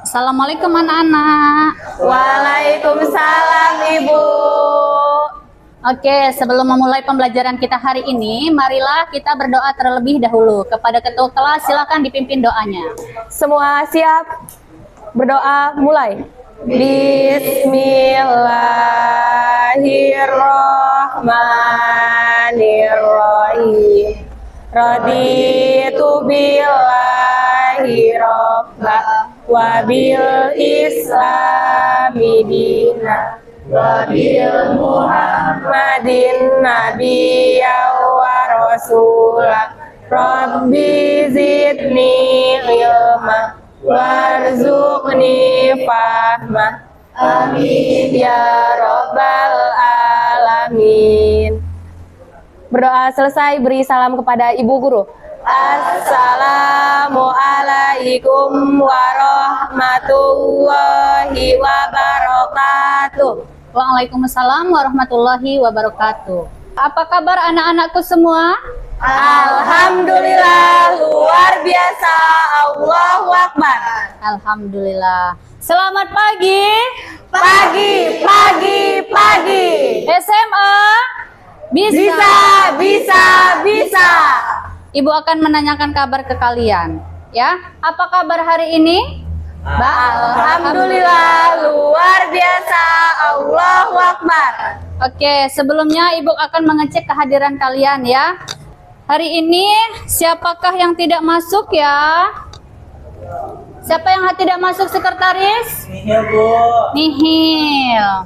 Assalamualaikum anak-anak. Waalaikumsalam Ibu. Oke, sebelum memulai pembelajaran kita hari ini, marilah kita berdoa terlebih dahulu. Kepada ketua kelas, silakan dipimpin doanya. Semua siap? Berdoa mulai. Bismillahirrahmanirrahim. Raditu billahi robba wa bil islami dina wa bil muhammadin nabiyya wa rasulah. Rabbi zidni ilma warzuqni fahma. Amin ya robbal alamin. Berdoa selesai, beri salam kepada ibu guru. Assalamualaikum warahmatullahi wabarakatuh. Waalaikumsalam warahmatullahi wabarakatuh. Apa kabar anak-anakku semua? Alhamdulillah, luar biasa. Allahu Akbar. Alhamdulillah. Selamat pagi. Pagi. SMA Bisa. Ibu akan menanyakan kabar ke kalian, ya. Apa kabar hari ini? Alhamdulillah, luar biasa. Allahu Akbar. Oke, sebelumnya Ibu akan mengecek kehadiran kalian ya. Hari ini siapakah yang tidak masuk ya? Siapa yang tidak masuk, sekretaris? Nihil, Bu. Nihil.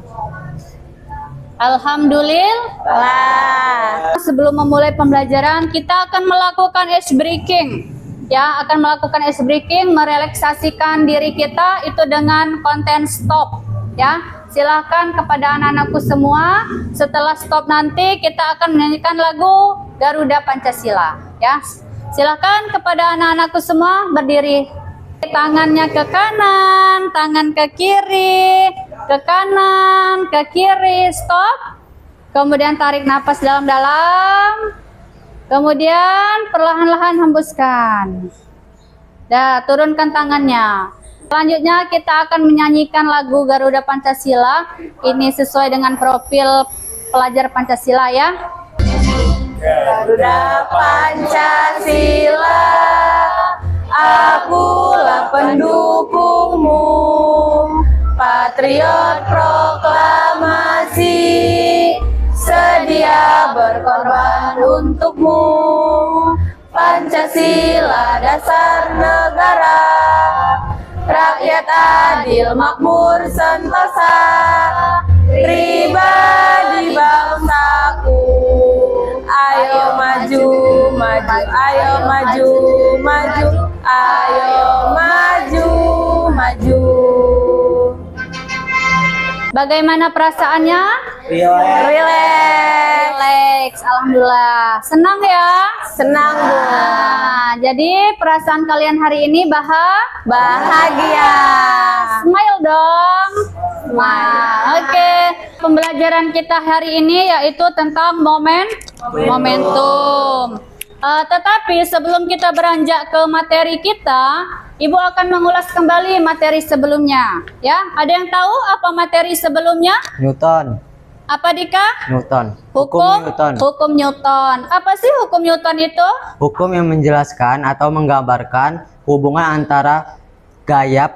Alhamdulillah. Sebelum memulai pembelajaran, kita akan melakukan ice breaking. Ya, akan melakukan ice breaking, merelaksasikan diri kita itu dengan konten stop. Ya, silahkan kepada anak-anakku semua. Setelah stop nanti kita akan menyanyikan lagu Garuda Pancasila. Ya, silahkan kepada anak-anakku semua berdiri. Tangannya ke kanan, tangan ke kiri, ke kanan, ke kiri, stop. Kemudian tarik napas dalam-dalam. Kemudian perlahan-lahan hembuskan. Dah, turunkan tangannya. Selanjutnya kita akan menyanyikan lagu Garuda Pancasila. Ini sesuai dengan profil pelajar Pancasila ya. Garuda Pancasila, akulah pendukungmu, patriot proklamasi, sedia berkorban untukmu. Pancasila dasar negara, rakyat adil makmur sentosa, pribadi bangsaku. Ayo maju, ayo maju, ayo maju. Bagaimana perasaannya? Relax. Alhamdulillah. Senang ya? Senang, Bu. Nah, jadi perasaan kalian hari ini Bahagia. Smile dong. Nah, oke. Pembelajaran kita hari ini yaitu tentang momentum. Tetapi sebelum kita beranjak ke materi kita, Ibu akan mengulas kembali materi sebelumnya. Ya, ada yang tahu apa materi sebelumnya? Newton. Apa Dika? Newton. Hukum Newton. Apa sih hukum Newton itu? Hukum yang menjelaskan atau menggambarkan hubungan antara gaya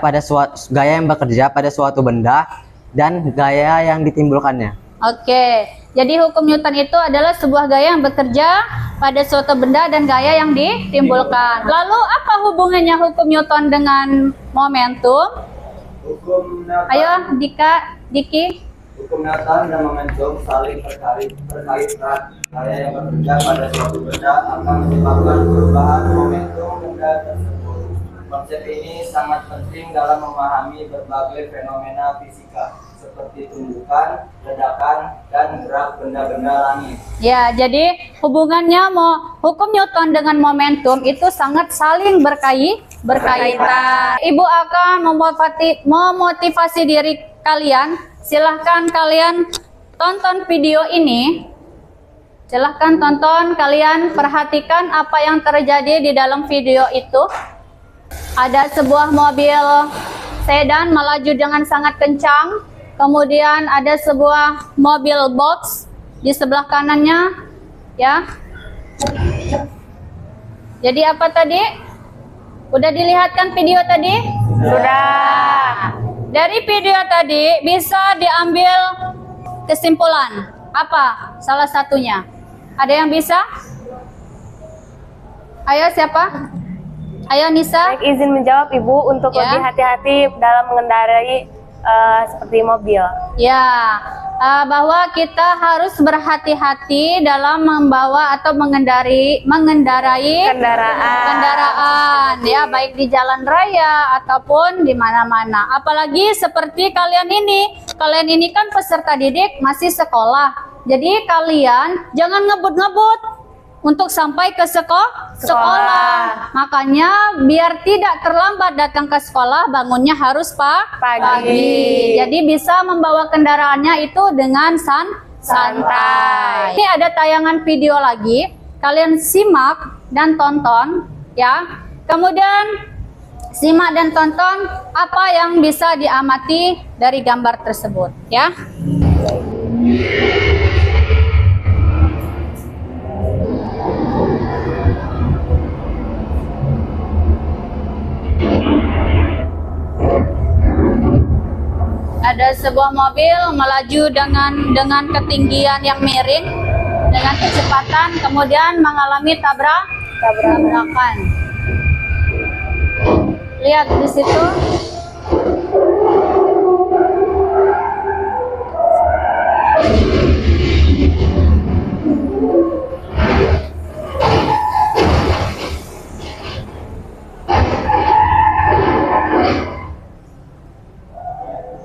yang bekerja pada suatu benda dan gaya yang ditimbulkannya. Oke, jadi hukum Newton itu adalah sebuah gaya yang bekerja pada suatu benda dan gaya yang ditimbulkan. Lalu apa hubungannya hukum Newton dengan momentum? Ayo Diki. Hukum Newton dan momentum saling terkait erat. Gaya yang bekerja pada suatu benda akan menyebabkan perubahan momentum benda tersebut. Konsep ini sangat penting dalam memahami berbagai fenomena fisika seperti tumbukan, ledakan, dan gerak benda-benda langit. Ya, jadi hubungannya hukum Newton dengan momentum itu sangat saling berkaitan. Ibu akan memotivasi diri kalian. Silahkan kalian tonton video ini. Silahkan tonton, kalian perhatikan apa yang terjadi di dalam video itu. Ada sebuah mobil sedan melaju dengan sangat kencang. Kemudian ada sebuah mobil box di sebelah kanannya, ya. Jadi apa tadi? Udah dilihatkan video tadi? Sudah. Dari video tadi bisa diambil kesimpulan. Apa salah satunya? Ada yang bisa? Ayo siapa? Ayo Nisa. Baik, izin menjawab Ibu untuk Ya. lebih hati-hati dalam mengendarai seperti mobil. Ya, bahwa kita harus berhati-hati dalam membawa atau mengendarai kendaraan, ya, baik di jalan raya ataupun di mana-mana. Apalagi seperti kalian ini kan peserta didik masih sekolah. Jadi kalian jangan ngebut-ngebut untuk sampai ke sekolah. Makanya biar tidak terlambat datang ke sekolah, bangunnya harus pagi. Jadi bisa membawa kendaraannya itu dengan santai. Ini ada tayangan video lagi, kalian simak dan tonton, ya. Kemudian simak dan tonton apa yang bisa diamati dari gambar tersebut, ya. Ada sebuah mobil melaju dengan ketinggian yang miring dengan kecepatan, kemudian mengalami tabrakan. Lihat di situ.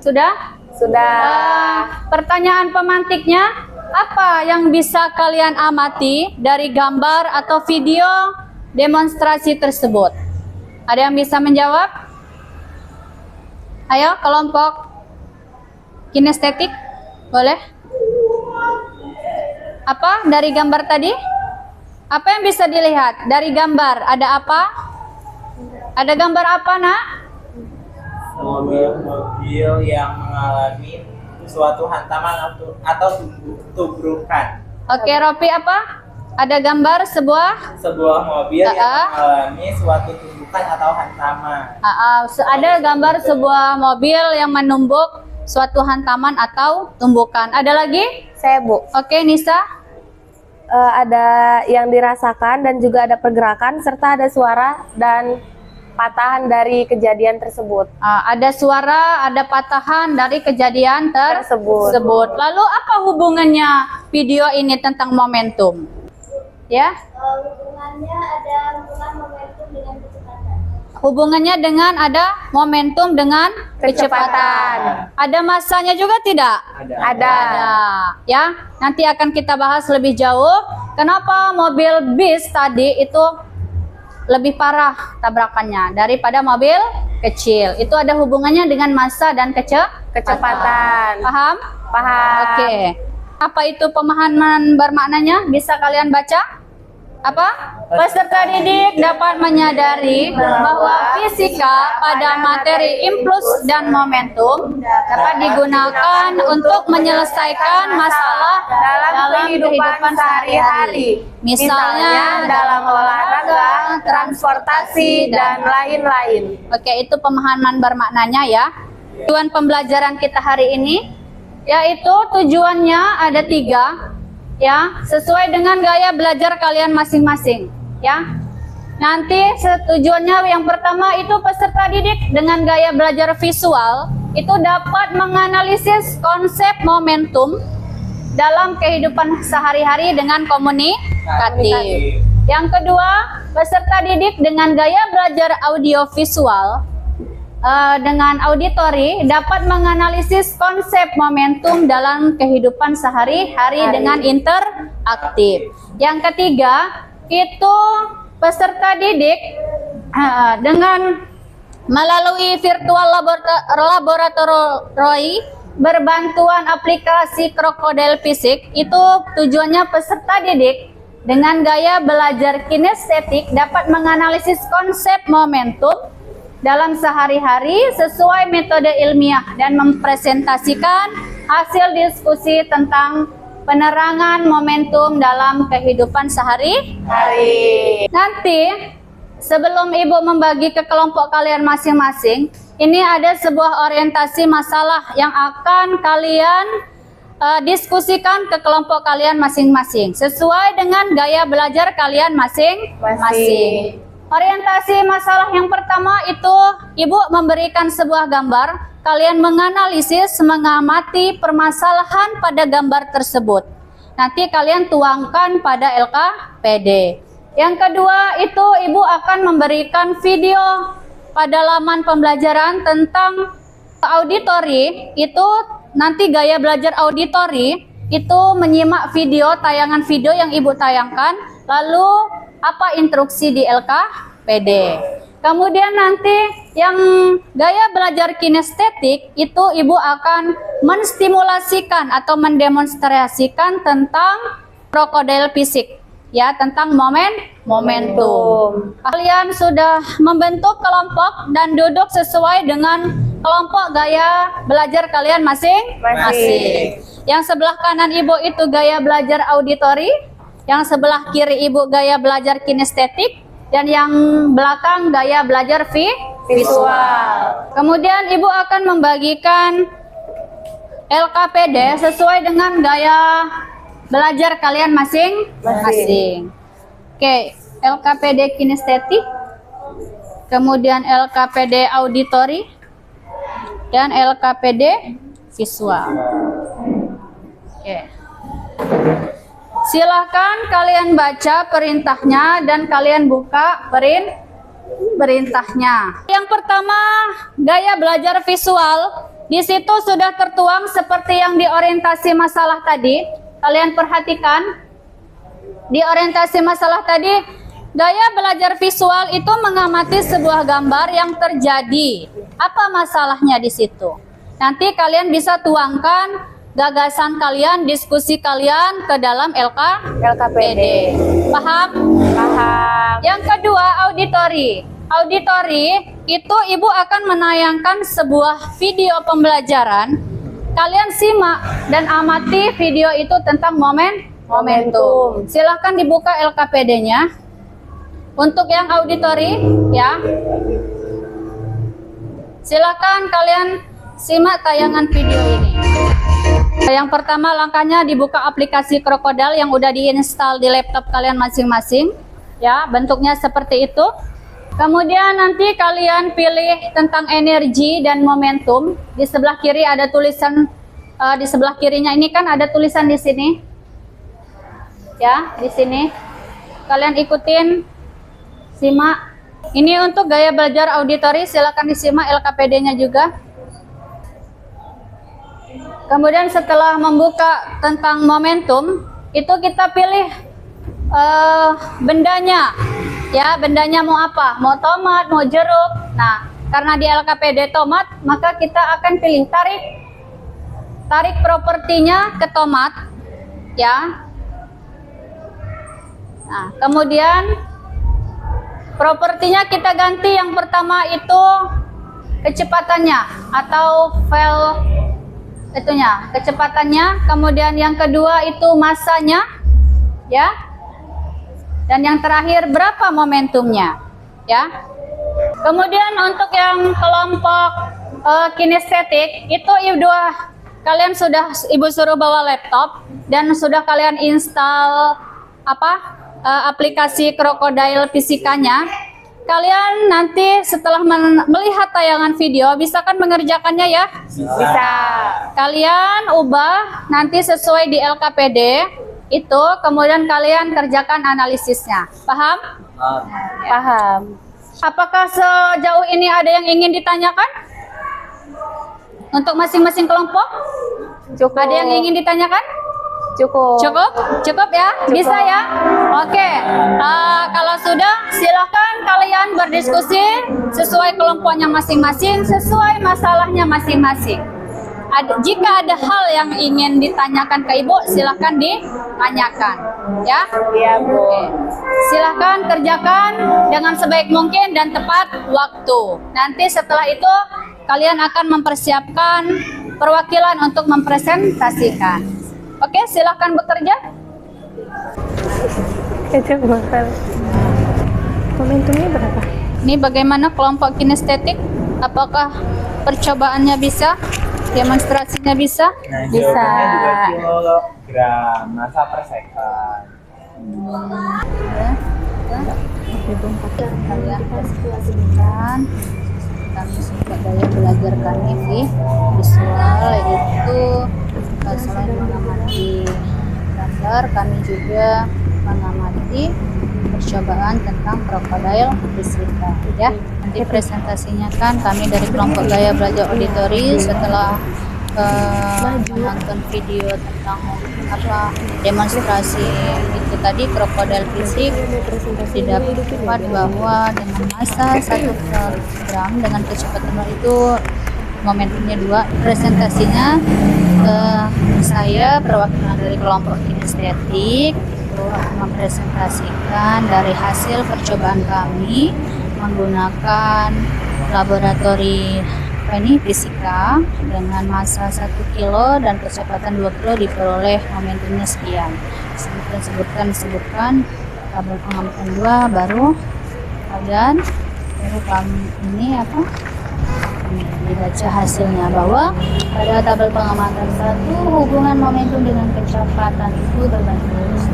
Sudah? Pertanyaan pemantiknya, apa yang bisa kalian amati dari gambar atau video demonstrasi tersebut? Ada yang bisa menjawab? Ayo, kelompok kinestetik, boleh? Apa dari gambar tadi? Apa yang bisa dilihat dari gambar? Ada apa? Ada gambar apa, Nak? Mobil yang mengalami suatu hantaman atau tubrukan. Oke, Ropi, apa? Ada gambar sebuah Mobil yang mengalami suatu tumbukan atau hantaman. Ada gambar sebuah mobil yang menumbuk suatu hantaman atau tumbukan. Ada lagi? Saya Bu. Oke, Nisa. Ada yang dirasakan dan juga ada pergerakan serta ada suara dan patahan dari kejadian tersebut. Ada suara, ada patahan dari kejadian tersebut. Lalu apa hubungannya video ini tentang momentum? Ya? Hubungannya ada hubungan momentum dengan kecepatan. Hubungannya dengan ada momentum dengan kecepatan. Ada masanya juga tidak? Ada. Ya, nanti akan kita bahas lebih jauh. Kenapa mobil bis tadi itu lebih parah tabrakannya daripada mobil kecil? Itu ada hubungannya dengan massa dan kecepatan. Paham? Paham. Oke. Apa itu pemahaman bermaknanya? Bisa kalian baca? Apa? Peserta didik dapat menyadari bahwa fisika pada materi impuls dan momentum dapat digugakan untuk menyelesaikan masalah dalam kehidupan sehari-hari. Misalnya dalam olahraga, transportasi, dan lain-lain. Oke, itu pemahaman bermaknanya ya. Tujuan pembelajaran kita hari ini, yaitu tujuannya ada 3. Ya, sesuai dengan gaya belajar kalian masing-masing, ya. Nanti tujuannya yang pertama itu peserta didik dengan gaya belajar visual itu dapat menganalisis konsep momentum dalam kehidupan sehari-hari dengan komunikatif. Yang kedua, peserta didik dengan gaya belajar audiovisual dengan auditori dapat menganalisis konsep momentum dalam kehidupan sehari-hari dengan interaktif. Yang ketiga, itu peserta didik dengan melalui virtual laboratori berbantuan aplikasi Crocodile Physics, itu tujuannya peserta didik dengan gaya belajar kinestetik dapat menganalisis konsep momentum dalam sehari-hari sesuai metode ilmiah dan mempresentasikan hasil diskusi tentang penerangan momentum dalam kehidupan sehari-hari. Nanti sebelum Ibu membagi ke kelompok kalian masing-masing, ini ada sebuah orientasi masalah yang akan kalian diskusikan ke kelompok kalian masing-masing sesuai dengan gaya belajar kalian masing-masing. Orientasi masalah yang pertama itu Ibu memberikan sebuah gambar, kalian menganalisis, mengamati permasalahan pada gambar tersebut. Nanti kalian tuangkan pada LKPD. Yang kedua itu Ibu akan memberikan video pada laman pembelajaran tentang auditori. Itu nanti gaya belajar auditori itu menyimak video, tayangan video yang Ibu tayangkan, lalu apa instruksi di LKPD. Kemudian nanti yang gaya belajar kinestetik itu Ibu akan menstimulasikan atau mendemonstrasikan tentang krokodil fisik, ya, tentang momentum. Kalian sudah membentuk kelompok dan duduk sesuai dengan kelompok gaya belajar kalian masing-masing. Yang sebelah kanan Ibu itu gaya belajar auditori, yang sebelah kiri Ibu gaya belajar kinestetik, dan yang belakang gaya belajar visual. Kemudian Ibu akan membagikan LKPD sesuai dengan gaya belajar kalian masing-masing. Oke, LKPD kinestetik, kemudian LKPD auditori, dan LKPD visual. Oke. Silahkan kalian baca perintahnya dan kalian buka perintahnya. Yang pertama, gaya belajar visual. Di situ sudah tertuang seperti yang di orientasi masalah tadi. Kalian perhatikan. Di orientasi masalah tadi, gaya belajar visual itu mengamati sebuah gambar yang terjadi. Apa masalahnya di situ? Nanti kalian bisa tuangkan gagasan kalian, diskusi kalian ke dalam LKPD. Paham? Paham. Yang kedua, auditori. Auditori itu Ibu akan menayangkan sebuah video pembelajaran. Kalian simak dan amati video itu tentang momentum. Silahkan dibuka LKPD-nya. Untuk yang auditori, ya. Silahkan kalian simak tayangan video ini. Yang pertama langkahnya dibuka aplikasi Krokodil yang udah diinstal di laptop kalian masing-masing, ya, bentuknya seperti itu. Kemudian nanti kalian pilih tentang energi dan momentum. Di sebelah kiri ada tulisan, di sebelah kirinya ini kan ada tulisan di sini, ya, di sini. Kalian ikutin, simak. Ini untuk gaya belajar auditori, silakan disimak LKPD-nya juga. Kemudian setelah membuka tentang momentum, itu kita pilih bendanya, ya, bendanya mau apa? Mau tomat, mau jeruk. Nah, karena di LKPD tomat, maka kita akan pilih tarik propertinya ke tomat, ya. Nah, kemudian propertinya kita ganti. Yang pertama itu kecepatannya atau kecepatannya, kemudian yang kedua itu masanya, ya, dan yang terakhir berapa momentumnya, ya. Kemudian untuk yang kelompok kinestetik itu kalian sudah Ibu suruh bawa laptop dan sudah kalian install aplikasi Krokodil fisikanya. Kalian nanti setelah melihat tayangan video bisa kan mengerjakannya, ya? Bisa. Kalian ubah nanti sesuai di LKPD itu, kemudian kalian kerjakan analisisnya. Paham? Paham. Apakah sejauh ini ada yang ingin ditanyakan? Untuk masing-masing kelompok? Cukup. Ada yang ingin ditanyakan? Cukup. Cukup ya? Cukup. Bisa ya? Oke. Kalau sudah, silakan kalian berdiskusi sesuai kelompoknya masing-masing, sesuai masalahnya masing-masing. Jika ada hal yang ingin ditanyakan ke Ibu, silakan ditanyakan. Ya? Iya, Bu. Oke. Silahkan kerjakan dengan sebaik mungkin dan tepat waktu. Nanti setelah itu kalian akan mempersiapkan perwakilan untuk mempresentasikan. Oke, silahkan bekerja. Itu bakal. Momentumnya berapa? Ini bagaimana kelompok kinestetik? Apakah percobaannya bisa? Demonstrasinya bisa? Nah, Bisa. jawabannya 2 kilogram massa per second. Kalian presentasikan. Kami suka daya belajar kami visual, yaitu selain mengamati gambar, kami juga mengamati percobaan tentang krokodil fisika, ya. Nanti presentasinya kan kami dari kelompok gaya belajar auditori setelah menonton video tentang demonstrasi itu tadi krokodil fisik, didapat bahwa dengan massa 1 kilogram dengan kecepatan itu momentumnya 2. Presentasinya saya perwakilan dari kelompok kinestetik mempresentasikan dari hasil percobaan kami menggunakan laboratori fisika dengan massa 1 kilo dan kecepatan 2 kilo diperoleh momentumnya sekian. Sebutkan tabel pengamatan 2 baru kami ini dibaca hasilnya bahwa pada tabel pengamatan 1 hubungan momentum dengan kecepatan itu berbanding lurus.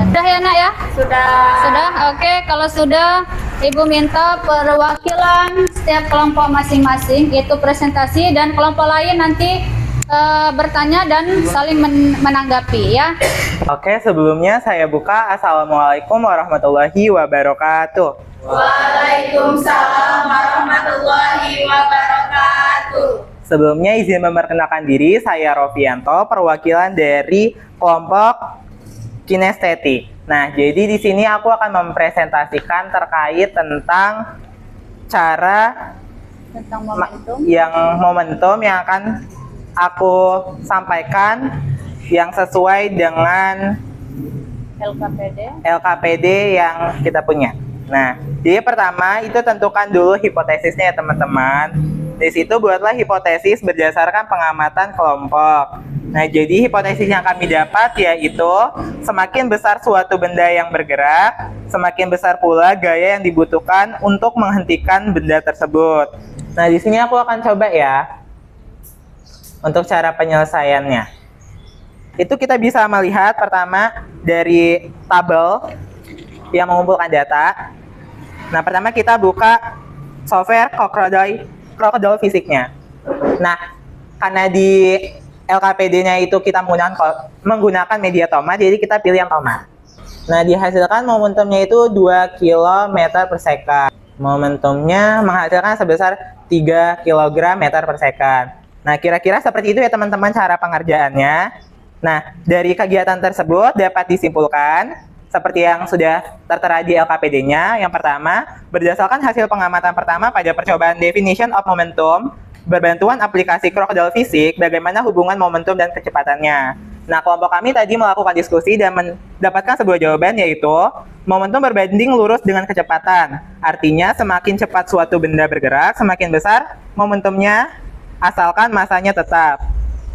Sudah ya nak ya? Sudah, oke. Kalau sudah, Ibu minta perwakilan setiap kelompok masing-masing itu presentasi dan kelompok lain nanti bertanya dan saling menanggapi ya. Oke, sebelumnya saya buka. Assalamualaikum warahmatullahi wabarakatuh. Waalaikumsalam warahmatullahi wabarakatuh. Sebelumnya izin memperkenalkan diri, saya Rofianto, perwakilan dari kelompok kinestetik. Nah, jadi di sini aku akan mempresentasikan terkait tentang cara Tentang momentum. momentum yang akan aku sampaikan yang sesuai dengan LKPD yang kita punya. Nah, jadi pertama itu tentukan dulu hipotesisnya ya teman-teman. Di situ buatlah hipotesis berdasarkan pengamatan kelompok. Nah, jadi hipotesis yang kami dapat yaitu semakin besar suatu benda yang bergerak, semakin besar pula gaya yang dibutuhkan untuk menghentikan benda tersebut. Nah, di sini aku akan coba ya untuk cara penyelesaiannya. Itu kita bisa melihat pertama dari tabel yang mengumpulkan data. Nah, pertama kita buka software krokodil fisiknya. Nah, karena di LKPD-nya itu kita menggunakan media tomat, jadi kita pilih yang tomat. Nah, dihasilkan momentumnya itu 2 km per second. Momentumnya menghasilkan sebesar 3 kg meter per second. Nah, kira-kira seperti itu ya teman-teman cara pengerjaannya. Nah, dari kegiatan tersebut dapat disimpulkan seperti yang sudah tertera di LKPD-nya. Yang pertama, berdasarkan hasil pengamatan pertama pada percobaan definition of momentum, berbantuan aplikasi krokodil fisik, bagaimana hubungan momentum dan kecepatannya. Nah, kelompok kami tadi melakukan diskusi dan mendapatkan sebuah jawaban yaitu momentum berbanding lurus dengan kecepatan. Artinya, semakin cepat suatu benda bergerak, semakin besar momentumnya asalkan masanya tetap.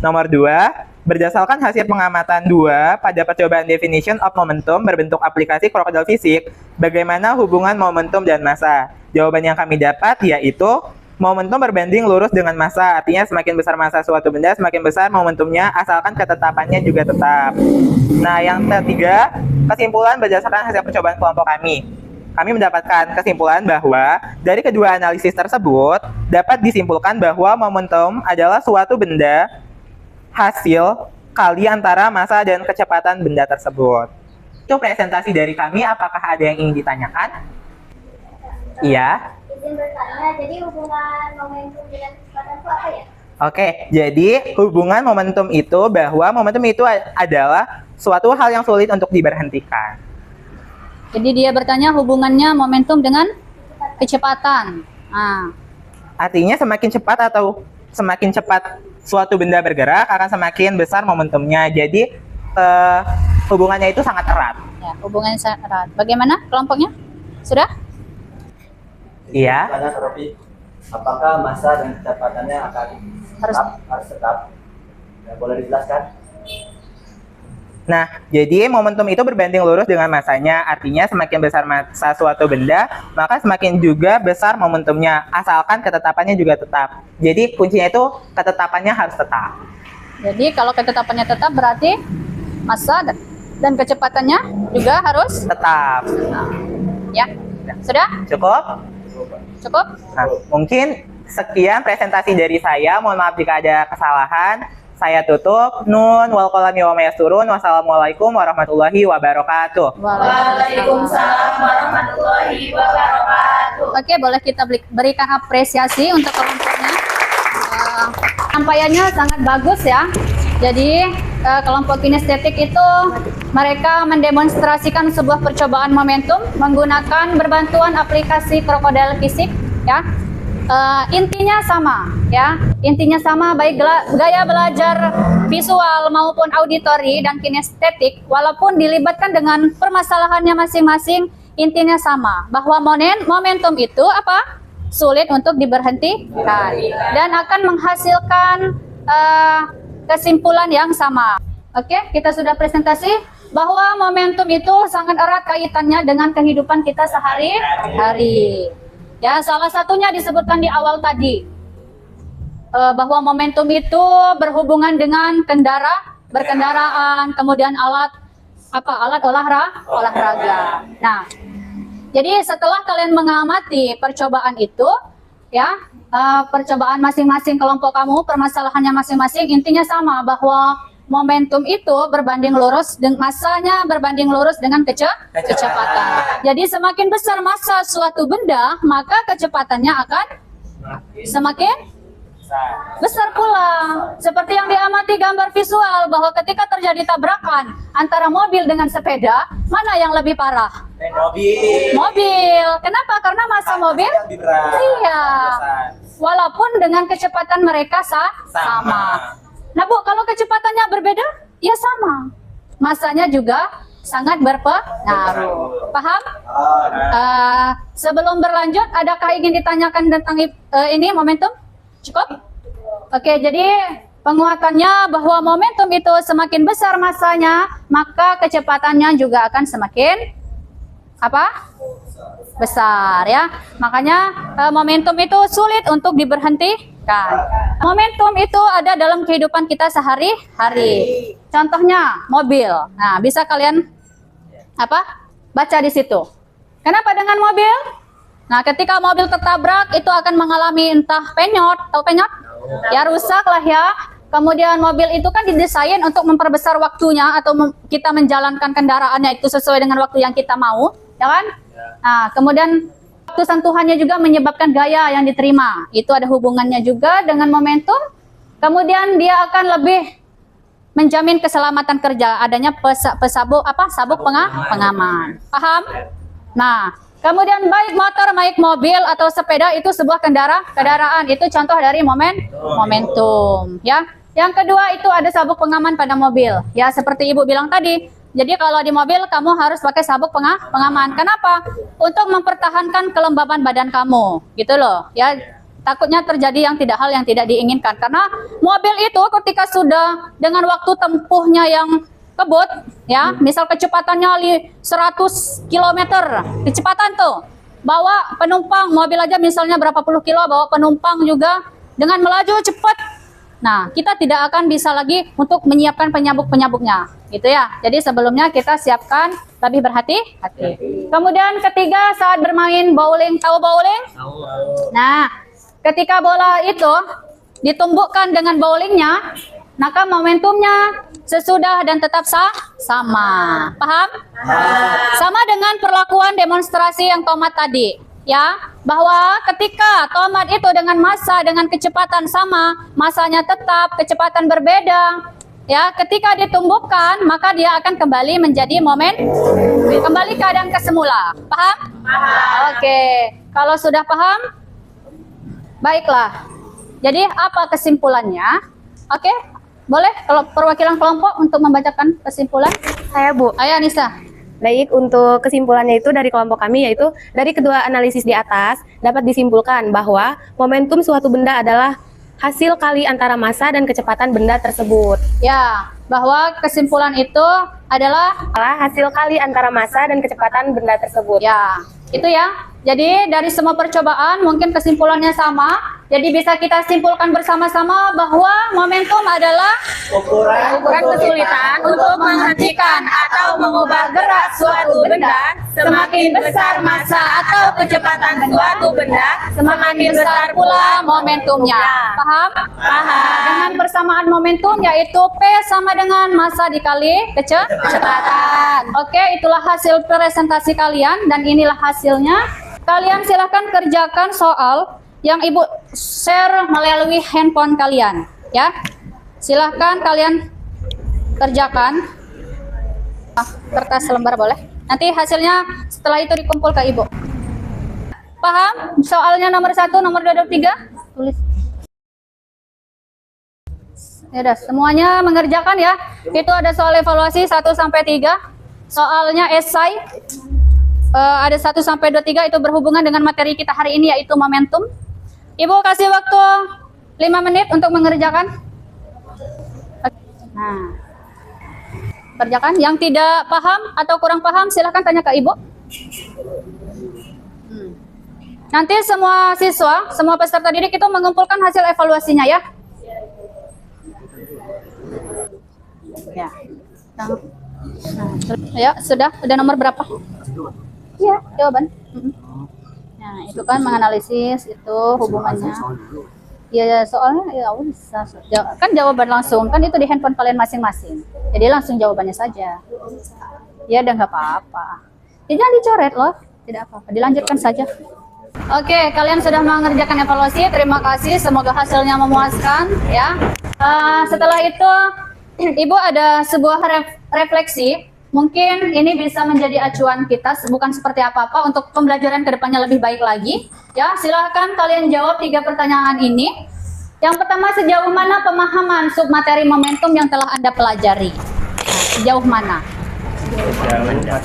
Nomor 2, berdasarkan hasil pengamatan 2 pada percobaan definition of momentum berbentuk aplikasi krokodil fisik, bagaimana hubungan momentum dan massa. Jawaban yang kami dapat yaitu momentum berbanding lurus dengan massa, artinya semakin besar massa suatu benda, semakin besar momentumnya, asalkan ketetapannya juga tetap. Nah, yang ketiga, kesimpulan berdasarkan hasil percobaan kelompok kami. Kami mendapatkan kesimpulan bahwa dari kedua analisis tersebut, dapat disimpulkan bahwa momentum adalah suatu benda hasil kali antara massa dan kecepatan benda tersebut. Itu presentasi dari kami, apakah ada yang ingin ditanyakan? Iya. Izin bertanya, jadi hubungan momentum dengan kecepatan itu apa ya? Oke, jadi hubungan momentum itu bahwa momentum itu adalah suatu hal yang sulit untuk diberhentikan. Jadi dia bertanya hubungannya momentum dengan kecepatan. Nah, Artinya semakin cepat atau semakin cepat suatu benda bergerak akan semakin besar momentumnya. Jadi hubungannya itu sangat erat. Ya, hubungannya sangat erat. Bagaimana kelompoknya? Sudah? Iya. Tanya ke Robi, apakah massa dan kecepatannya akan harus tetap? Ya, boleh dijelaskan? Nah, jadi momentum itu berbanding lurus dengan massanya. Artinya semakin besar massa suatu benda, maka semakin juga besar momentumnya. Asalkan ketetapannya juga tetap. Jadi kuncinya itu ketetapannya harus tetap. Jadi kalau ketetapannya tetap berarti massa dan kecepatannya juga harus Tetap. ya. Sudah? Cukup? Cukup? Nah, mungkin sekian presentasi dari saya. Mohon maaf jika ada kesalahan. Saya tutup. Nun wal qalami wa ma yasturun. Wassalamualaikum warahmatullahi wabarakatuh. Waalaikumsalam warahmatullahi wabarakatuh. Oke, boleh kita berikan apresiasi untuk kelompoknya. Sampaiannya sangat bagus ya. Jadi kelompok kinestetik itu mereka mendemonstrasikan sebuah percobaan momentum menggunakan berbantuan aplikasi krokodil fisik ya. Intinya sama ya, intinya sama baik gaya belajar visual maupun auditori dan kinestetik, walaupun dilibatkan dengan permasalahannya masing-masing, intinya sama bahwa momentum itu apa? Sulit untuk diberhentikan dan akan menghasilkan kesimpulan yang sama. Oke, kita sudah presentasi bahwa momentum itu sangat erat kaitannya dengan kehidupan kita sehari-hari. Ya, salah satunya disebutkan di awal tadi bahwa momentum itu berhubungan dengan berkendaraan, kemudian alat olahraga. Nah, jadi setelah kalian mengamati percobaan itu, ya percobaan masing-masing kelompok kamu, permasalahannya masing-masing, intinya sama bahwa momentum itu berbanding lurus dengan massanya berbanding lurus dengan kecepatan. Jadi semakin besar massa suatu benda, maka kecepatannya akan semakin besar pula. Seperti yang diamati gambar visual bahwa ketika terjadi tabrakan antara mobil dengan sepeda, mana yang lebih parah? Mobil. Kenapa? Karena massa mobil iya. Walaupun dengan kecepatan mereka sama. Nah Bu, kalau kecepatannya berbeda, ya sama. Massanya juga sangat berpengaruh. Paham? Sebelum berlanjut, adakah ingin ditanyakan tentang ini momentum? Cukup? Oke, jadi penguatannya bahwa momentum itu semakin besar massanya, maka kecepatannya juga akan semakin apa? Besar ya. Makanya momentum itu sulit untuk diberhentikan. Momentum itu ada dalam kehidupan kita sehari-hari. Contohnya mobil. Nah, bisa kalian baca di situ. Kenapa dengan mobil? Nah, ketika mobil tertabrak itu akan mengalami entah penyot, tahu penyot? Ya rusak lah ya. Kemudian mobil itu kan didesain untuk memperbesar waktunya atau kita menjalankan kendaraannya itu sesuai dengan waktu yang kita mau, ya kan? Nah, kemudian waktu sentuhannya juga menyebabkan gaya yang diterima. Itu ada hubungannya juga dengan momentum. Kemudian dia akan lebih menjamin keselamatan kerja, adanya sabuk pengaman. Paham? Nah, kemudian baik motor, baik mobil atau sepeda itu sebuah kendaraan. Itu contoh dari momentum, ya. Yang kedua itu ada sabuk pengaman pada mobil. Ya, seperti Ibu bilang tadi. Jadi kalau di mobil kamu harus pakai sabuk pengaman. Kenapa? Untuk mempertahankan kelembaban badan kamu, gitu loh. Ya, takutnya terjadi hal yang tidak diinginkan. Karena mobil itu ketika sudah dengan waktu tempuhnya yang kebut, ya, misal kecepatannya 100 km, kecepatan tuh. Bawa penumpang, mobil aja misalnya berapa puluh kilo, bawa penumpang juga dengan melaju cepat. Nah, kita tidak akan bisa lagi untuk menyiapkan penyabuk-penyabuknya, gitu ya. Jadi sebelumnya kita siapkan lebih berhati-hati. Kemudian ketiga, saat bermain bowling, tahu bowling? Nah, ketika bola itu ditumbukkan dengan bowlingnya, maka momentumnya sesudah dan tetap sama. Paham? Sama dengan perlakuan demonstrasi yang tomat tadi. Ya, bahwa ketika tomat itu dengan massa dengan kecepatan sama, massanya tetap, kecepatan berbeda. Ya, ketika ditumbuhkan, maka dia akan kembali menjadi kembali keadaan kesemula. Paham? Oke, kalau sudah paham, baiklah. Jadi apa kesimpulannya? Oke, boleh kalau perwakilan kelompok untuk membacakan kesimpulan. Saya Bu. Ayo Anissa. Baik, untuk kesimpulannya itu dari kelompok kami yaitu dari kedua analisis di atas dapat disimpulkan bahwa momentum suatu benda adalah hasil kali antara massa dan kecepatan benda tersebut. Ya, bahwa kesimpulan itu adalah Hasil kali antara massa dan kecepatan benda tersebut. ya, itu ya. Jadi dari semua percobaan mungkin kesimpulannya sama. Jadi bisa kita simpulkan bersama-sama bahwa momentum adalah Ukuran kesulitan untuk menghentikan atau mengubah gerak suatu benda. Semakin besar massa atau kecepatan suatu benda, semakin besar pula momentumnya. Paham? Paham. Dengan persamaan momentum yaitu P sama dengan massa dikali kecepatan. Oke, itulah hasil presentasi kalian dan inilah hasilnya. Kalian silahkan kerjakan soal yang Ibu share melalui handphone kalian, ya. Silahkan kalian kerjakan. Kertas lembar boleh. Nanti hasilnya setelah itu dikumpul ke Ibu. Paham? Soalnya nomor 1, nomor 2, nomor 3. Tulis. Ya udah, semuanya mengerjakan ya. Itu ada soal evaluasi 1 sampai 3. Soalnya esai. Ada 1 sampai 23 itu berhubungan dengan materi kita hari ini yaitu momentum. Ibu kasih waktu 5 menit untuk mengerjakan. Nah, kerjakan. Yang tidak paham atau kurang paham silahkan tanya ke Ibu. Nanti semua siswa, semua peserta didik itu mengumpulkan hasil evaluasinya ya. Ya. Nah, ya sudah nomor berapa? Iya, jawaban. Nah, itu kan menganalisis itu hubungannya. Ya, soalnya ya bisa. Kan jawaban langsung, kan itu di handphone kalian masing-masing. Jadi langsung jawabannya saja. Ya, udah nggak apa-apa. Ya, jangan dicoret loh, tidak apa-apa. Dilanjutkan saja. Oke, kalian sudah mengerjakan evaluasi. Terima kasih. Semoga hasilnya memuaskan. Ya. Setelah itu, Ibu ada sebuah refleksi. Mungkin ini bisa menjadi acuan kita, bukan seperti apa-apa untuk pembelajaran kedepannya lebih baik lagi. Ya, silahkan kalian jawab 3 pertanyaan ini. Yang pertama, sejauh mana pemahaman submateri momentum yang telah Anda pelajari? Sejauh mana?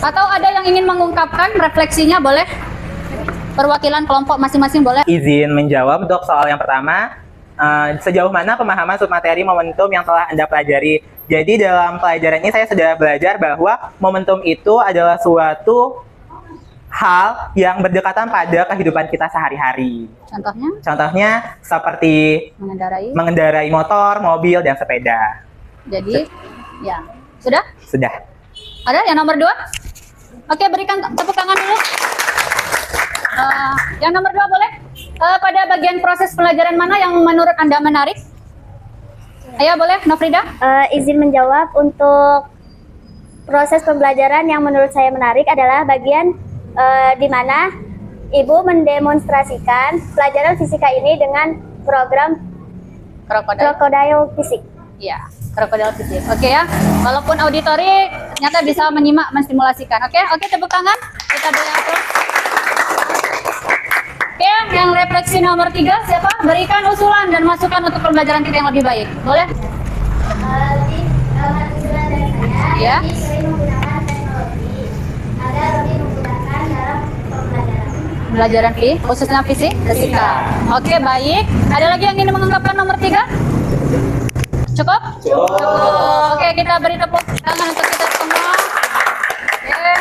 Atau ada yang ingin mengungkapkan refleksinya, boleh? Perwakilan kelompok masing-masing boleh? Izin menjawab untuk soal yang pertama. Sejauh mana pemahaman submateri momentum yang telah Anda pelajari? Jadi dalam pelajaran ini saya sudah belajar bahwa momentum itu adalah suatu hal yang berdekatan pada kehidupan kita sehari-hari. Contohnya? Contohnya seperti mengendarai motor, mobil, dan sepeda. Jadi, ya. Sudah? Sudah. Ada yang nomor 2? Oke, berikan tepuk tangan dulu. Yang nomor 2 boleh? Pada bagian proses pelajaran mana yang menurut Anda menarik? Ayo boleh, Nofrida? Izin menjawab untuk proses pembelajaran yang menurut saya menarik adalah bagian di mana Ibu mendemonstrasikan pelajaran fisika ini dengan program Crocodile Fisik. Iya, Crocodile Fisik. Oke ya, walaupun auditori ternyata bisa menyimak, menstimulasikan. Oke, tepuk tangan. Kita beri aplaus. Oke, yang refleksi nomor 3 siapa? Berikan usulan dan masukan untuk pembelajaran kita yang lebih baik. Boleh? Usulan dari saya, Ya. lebih sering menggunakan teknologi agar lebih memudahkan dalam pembelajaran. Pembelajaran khususnya fisika. Oke, baik. Ada lagi yang ingin mengungkapkan nomor 3? Cukup? Cukup. Oke, kita beri tepuk tangan untuk kita semua. Oke.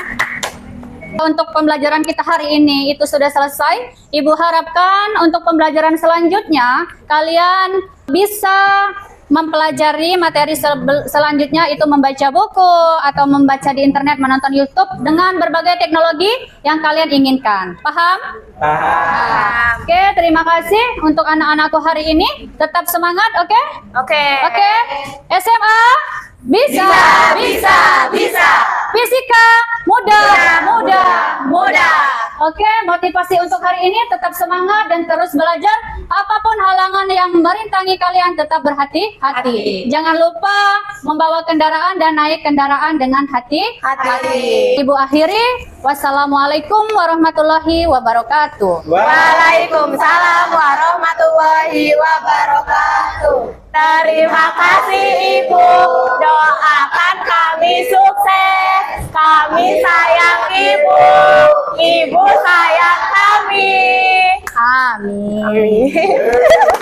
Untuk pembelajaran kita hari ini itu sudah selesai. Ibu harapkan untuk pembelajaran selanjutnya kalian bisa mempelajari materi selanjutnya itu membaca buku atau membaca di internet, menonton YouTube dengan berbagai teknologi yang kalian inginkan. Paham? Paham. Oke, terima kasih untuk anak-anakku hari ini. Tetap semangat, oke? Oke. SMA bisa. Fisika mudah. Oke, motivasi untuk hari ini tetap semangat dan terus belajar. Apapun halangan yang merintangi kalian tetap berhati-hati. Jangan lupa membawa kendaraan dan naik kendaraan dengan hati-hati. Ibu akhiri, wassalamualaikum warahmatullahi wabarakatuh. Waalaikumsalam warahmatullahi wabarakatuh. Terima kasih Ibu, doakan kami sukses. Kami sayang Ibu, Ibu sayang kami. Amin. Amin.